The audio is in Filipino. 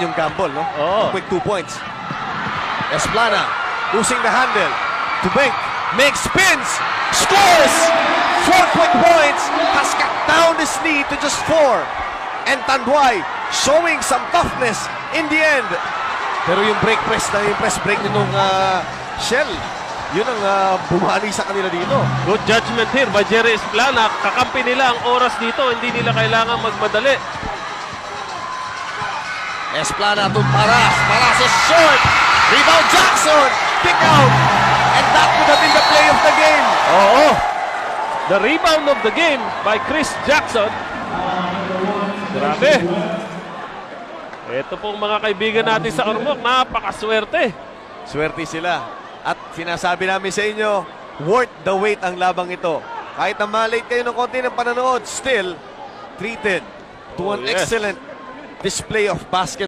Yung gamble, no? Oh. Quick 2 points. Esplana losing the handle to Bank. Makes spins, scores! 4 quick points, has cut down his lead to just 4. And Tanduay showing some toughness in the end. Pero yung break press na yung press break nitong Shell, yun ang bumali sa kanila dito. Good judgment here by Jerry Esplana. Kakampi nila ang oras dito. Hindi nila kailangan magmadali. Esplana to Paras. Paras is short. Rebound Jackson. Pick out. And that would have been the play of the game. Oo. The rebound of the game by Chris Jackson. Grabe. Ito pong mga kaibigan natin sa Ormoc. Napakaswerte. Swerte sila. At sinasabi namin sa inyo, worth the wait ang labang ito. Kahit na malate kayo ng konti ng pananood, still treated to an excellent display of basketball.